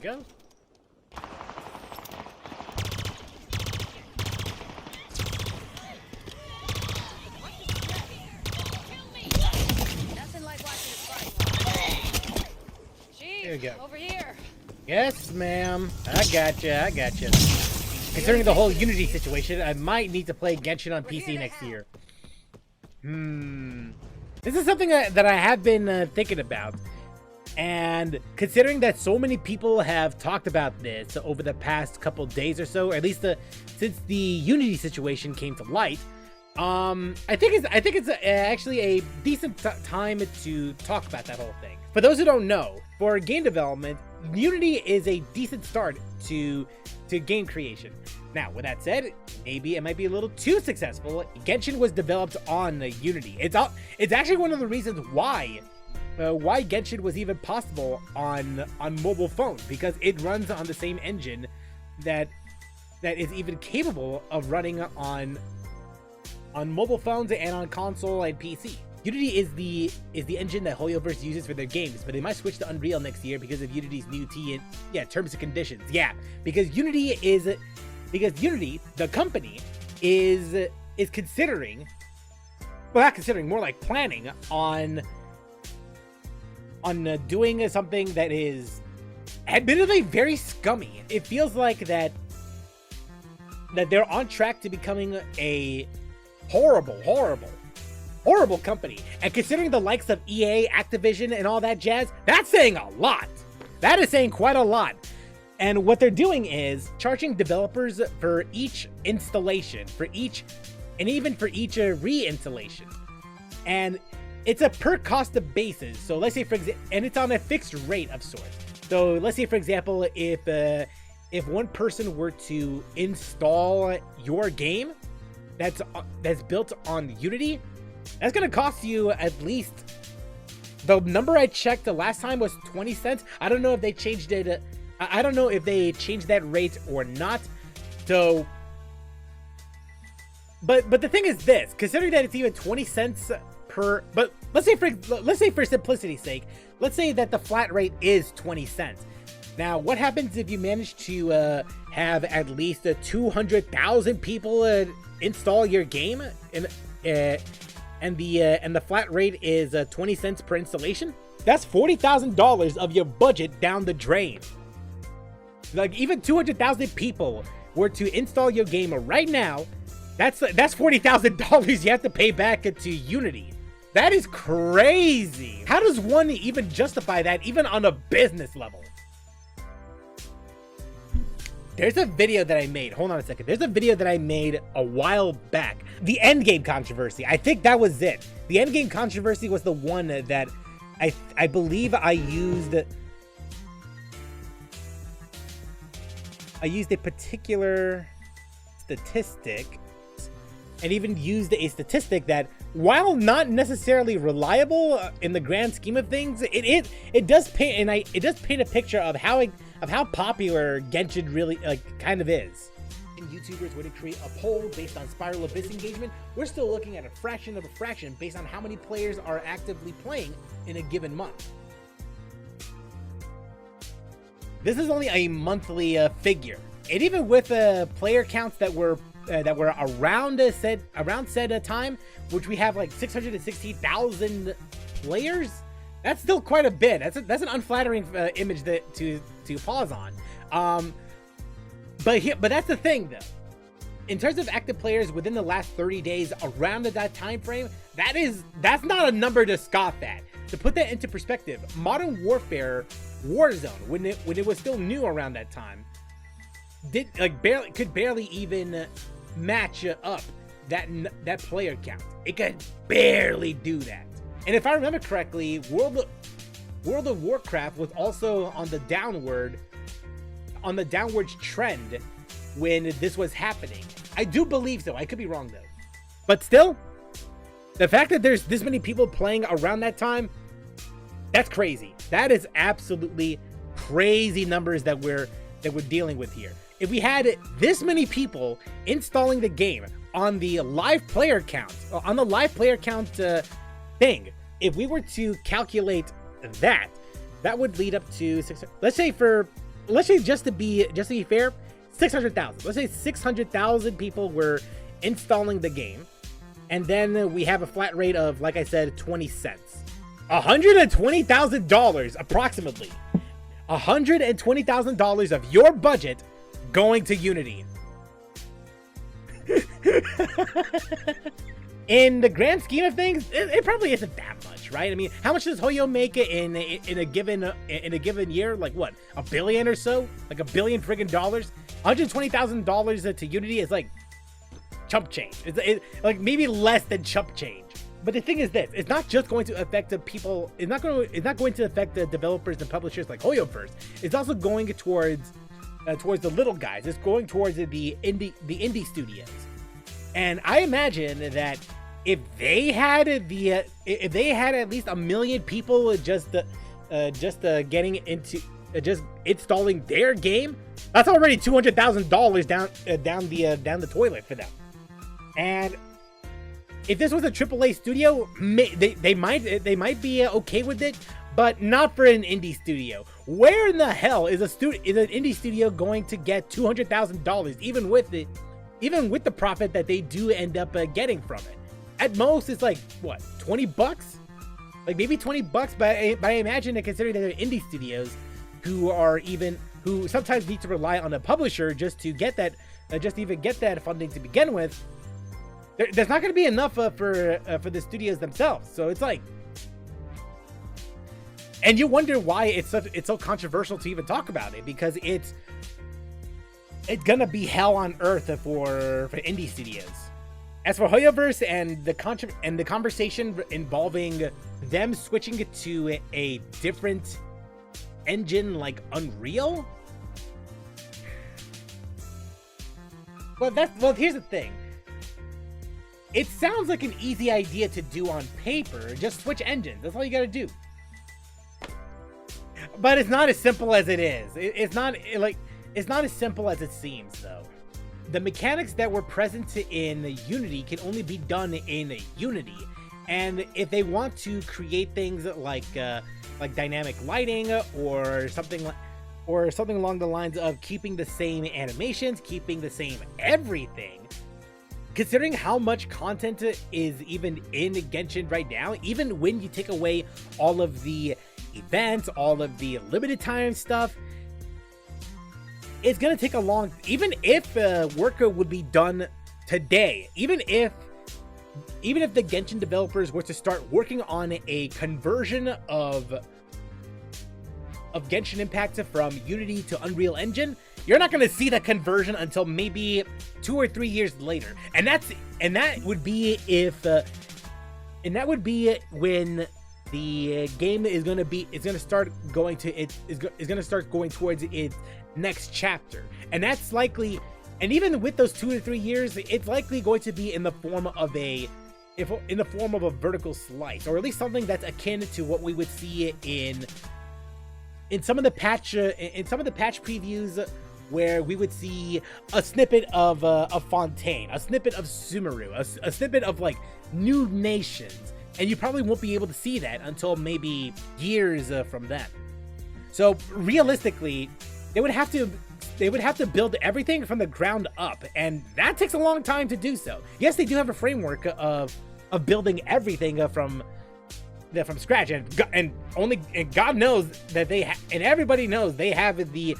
go. There we go. Over here. Yes, ma'am. I gotcha. I gotcha. Considering the whole Unity situation, I might need to play Genshin on PC next year. This is something that I have been thinking about. And considering that so many people have talked about this over the past couple days or so, or at least since the Unity situation came to light, I think it's actually a decent time to talk about that whole thing. For those who don't know, for game development, Unity is a decent start to game creation. Now, with that said, maybe it might be a little too successful. Genshin was developed on Unity. It's actually one of the reasons why Genshin was even possible on mobile phones, because it runs on the same engine that is even capable of running on mobile phones and on console and PC. Unity is the engine that Hoyoverse uses for their games, but they might switch to Unreal next year because of Unity's new terms and conditions. Yeah, because Unity, the company, is considering, well, not considering, more like planning on doing something that is admittedly very scummy. It feels like that they're on track to becoming a horrible company. And considering the likes of EA, Activision, and all that jazz, that's saying a lot. That is saying quite a lot. And what they're doing is charging developers for each installation, and even for each reinstallation. And it's a per cost of basis. So let's say, for example, and it's on a fixed rate of sorts. So let's say, for example, if one person were to install your game that's built on Unity, that's gonna cost you at least, the number I checked the last time was 20 cents. I don't know if they changed it. I don't know if they changed that rate or not. So, but the thing is this: considering that it's even 20 cents per, but let's say for simplicity's sake, let's say that the flat rate is 20 cents. Now, what happens if you manage to have at least 200,000 people install your game, and the flat rate is 20 cents per installation? That's $40,000 of your budget down the drain. Like, even 200,000 people were to install your game right now, that's $40,000 you have to pay back to Unity. That is crazy. How does one even justify that, even on a business level? There's a video that I made. Hold on a second. There's a video that I made a while back. The Endgame controversy. I think that was it. The Endgame controversy was the one that I believe I used a particular statistic, and even used a statistic that, while not necessarily reliable in the grand scheme of things, it does paint a picture of how popular Genshin really kind of is. And YouTubers were to create a poll based on Spiral Abyss engagement, we're still looking at a fraction of a fraction based on how many players are actively playing in a given month. This is only a monthly figure, and even with player counts that were around said time, which we have like 660,000 players, that's still quite a bit. That's an unflattering image to pause on. But that's the thing, though. In terms of active players within the last 30 days around that time frame, that's not a number to scoff at. To put that into perspective, Modern Warfare Warzone, when it was still new around that time, could barely even match up that player count. It could barely do that. And if I remember correctly, World of Warcraft was also on the downward trend when this was happening. I do believe so. I could be wrong though. But still, the fact that there's this many people playing around that time, that's crazy. That is absolutely crazy numbers that we're dealing with here. If we had this many people installing the game on the live player count, thing, if we were to calculate that would lead up to let's say for let's say just to be fair, 600,000. Let's say 600,000 people were installing the game, and then we have a flat rate of, like I said, 20 cents. $120,000 approximately. $120,000 of your budget going to Unity. In the grand scheme of things, it probably isn't that much, right? I mean, how much does Hoyo make in a given year? Like what, $1 billion or so? Like $1 billion friggin' dollars? $120,000 to Unity is like chump change. It's like maybe less than chump change. But the thing is this: it's not just going to affect the people. It's not going to affect the developers and publishers like Hoyo first. It's also going towards the little guys. It's going towards the indie studios. And I imagine that if they had at least 1 million people just getting into just installing their game, that's already $200,000 down the toilet for them. And if this was a AAA studio, they might be okay with it, but not for an indie studio. Where in the hell is an indie studio going to get $200,000, even with the profit that they do end up getting from it? At most, it's like what, $20? Like maybe $20. But I imagine that, considering that they're indie studios who sometimes need to rely on a publisher just to get that, even get that funding to begin with, there's not going to be enough for the studios themselves. So it's like, and you wonder why it's so controversial to even talk about it, because it's gonna be hell on earth for indie studios. As for Hoyoverse and the conversation involving them switching it to a different engine like Unreal, well, here's the thing. It sounds like an easy idea to do on paper. Just switch engines. That's all you gotta do. But it's not as simple as it is. It's not as simple as it seems, though. The mechanics that were present in Unity can only be done in Unity, and if they want to create things like dynamic lighting or something along the lines of keeping the same animations, keeping the same everything, considering how much content is even in Genshin right now, even when you take away all of the events, all of the limited time stuff, it's gonna take a long. Even if work would be done today, even if the Genshin developers were to start working on a conversion of Genshin Impact from Unity to Unreal Engine, you're not gonna see that conversion until maybe 2 or 3 years later, and that would be when the game is gonna start going towards its next chapter. And that's likely, and even with those 2 to 3 years, it's likely going to be in the form of a vertical slice, or at least something that's akin to what we would see in some of the patch previews, where we would see a snippet of Fontaine, a snippet of Sumeru, a snippet of like new nations. And you probably won't be able to see that until maybe years from then. So realistically, they would have to build everything from the ground up, and that takes a long time to do so. Yes, they do have a framework of building everything from scratch, and God knows that and everybody knows they have the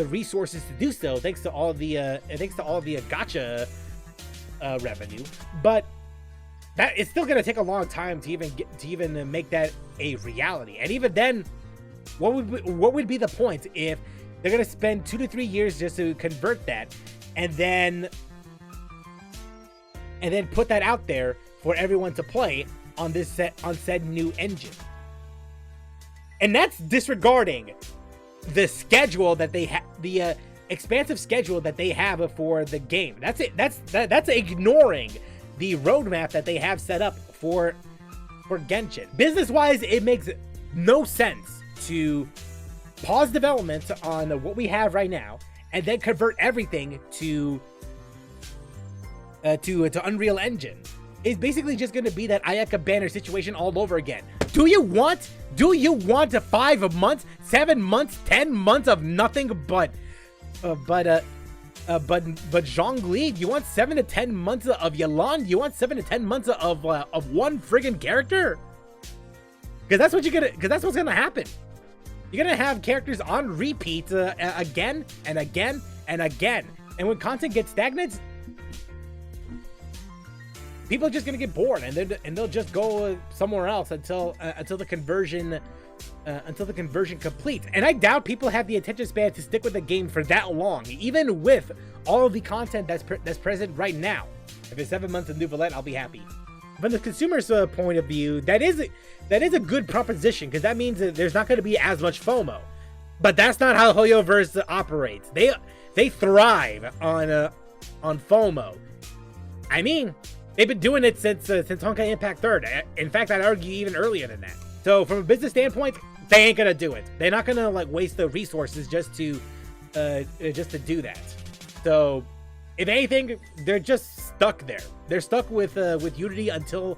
resources to do so, thanks to all the gacha revenue. But that it's still gonna take a long time to even make that a reality. And even then, what would be the point if they're gonna spend 2 to 3 years just to convert that, and then put that out there for everyone to play on said new engine? And that's disregarding the schedule that they have, the expansive schedule that they have for the game. That's it. That's ignoring the roadmap that they have set up for Genshin. Business-wise, it makes no sense to pause development on what we have right now and then convert everything to Unreal Engine. is basically just going to be that Ayaka banner situation all over again. Do you want 5 months, 7 months, 10 months of nothing but Zhongli? You want 7 to 10 months of Yolande? You want 7 to 10 months of one friggin' character? Because that's what's gonna happen. You're gonna have characters on repeat again and again and again. And when content gets stagnant, people are just gonna get bored, and they'll just go somewhere else until the conversion completes. And I doubt people have the attention span to stick with the game for that long, even with all of the content that's present right now. If it's 7 months of Nouvellette, I'll be happy. From the consumer's point of view, that is a good proposition, because that means that there's not going to be as much FOMO. But that's not how Hoyoverse operates. They thrive on FOMO. I mean, they've been doing it since Honkai Impact 3rd. In fact, I'd argue even earlier than that. So from a business standpoint, they ain't gonna do it. They're not gonna like waste the resources just to do that. So if anything, they're just stuck there. They're stuck with Unity until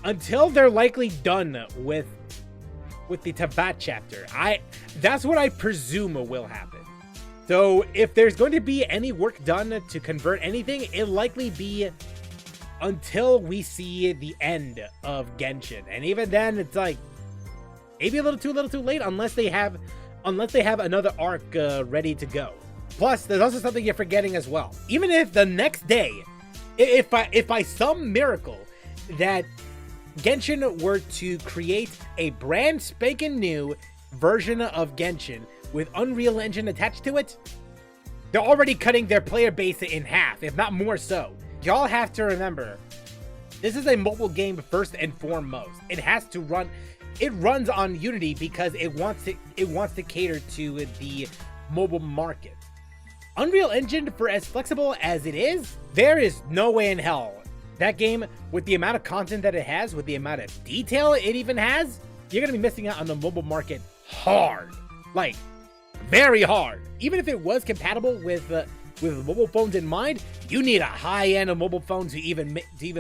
they're likely done with the Teyvat chapter. That's what I presume will happen. So if there's going to be any work done to convert anything, it'll likely be until we see the end of Genshin. And even then, it's like maybe a little too late, unless they have another arc ready to go. Plus, there's also something you're forgetting as well. Even if the next day, if by some miracle that Genshin were to create a brand spanking new version of Genshin with Unreal Engine attached to it, they're already cutting their player base in half, if not more so. Y'all have to remember, this is a mobile game first and foremost. It has to run. It runs on Unity because it wants to cater to the mobile market. Unreal Engine, for as flexible as it is, there is no way in hell that game, with the amount of content that it has, with the amount of detail it even has, you're gonna be missing out on the mobile market hard, like very hard. Even if it was compatible with mobile phones in mind, you need a high-end mobile phone to even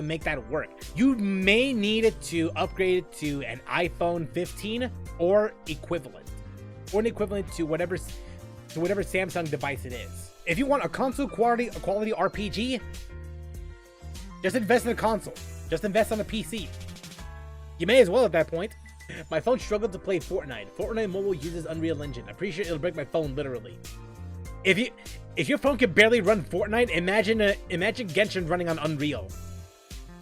make that work. You may need it to upgrade it to an iPhone 15 or equivalent, or an equivalent to whatever Samsung device it is. If you want a console quality RPG, just invest in a console. Just invest on a PC. You may as well at that point. My phone struggled to play Fortnite. Fortnite Mobile uses Unreal Engine. I'm pretty sure it'll break my phone literally. If your phone can barely run Fortnite, imagine Genshin running on Unreal.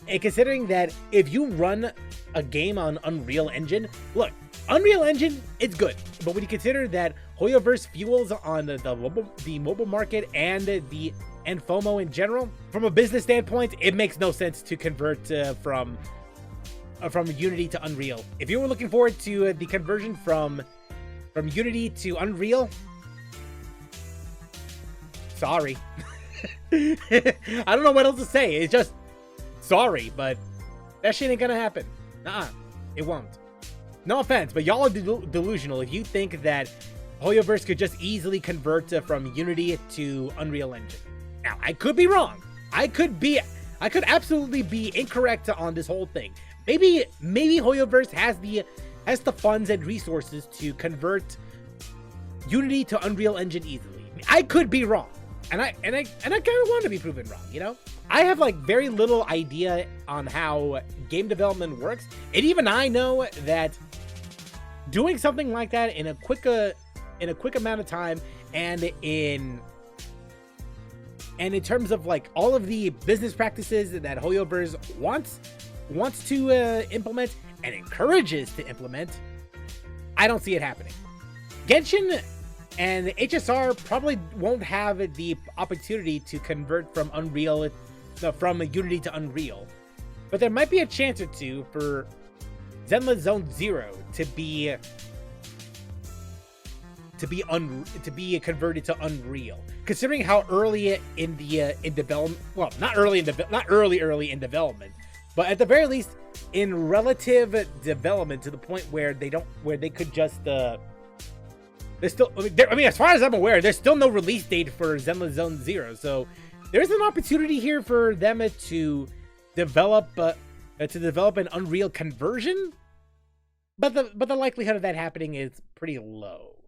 And considering that if you run a game on Unreal Engine, look, Unreal Engine, it's good. But when you consider that Hoyoverse fuels on the mobile market and FOMO in general, from a business standpoint, it makes no sense to convert from Unity to Unreal. If you were looking forward to the conversion from Unity to Unreal, sorry. I don't know what else to say. It's just sorry, but that shit ain't gonna happen. It won't. No offense, but y'all are delusional if you think that Hoyoverse could just easily convert from Unity to Unreal Engine. Now, I could be wrong. I could absolutely be incorrect on this whole thing. Maybe Hoyoverse has the funds and resources to convert Unity to Unreal Engine easily. I could be wrong. And I kind of want to be proven wrong, you know? I have like very little idea on how game development works. And even I know that doing something like that in a quick amount of time, and in terms of like all of the business practices that Hoyoverse wants to implement and encourages to implement, I don't see it happening. Genshin and HSR probably won't have the opportunity to convert from Unity to Unreal, but there might be a chance or two for Zenless Zone Zero to be converted to Unreal, considering how early in development, well, not early in development, but at the very least in relative development, to the point where they could just there's still, I mean, as far as I'm aware, there's still no release date for Zenless Zone Zero, so there's an opportunity here for them to develop an Unreal conversion, but the likelihood of that happening is pretty low.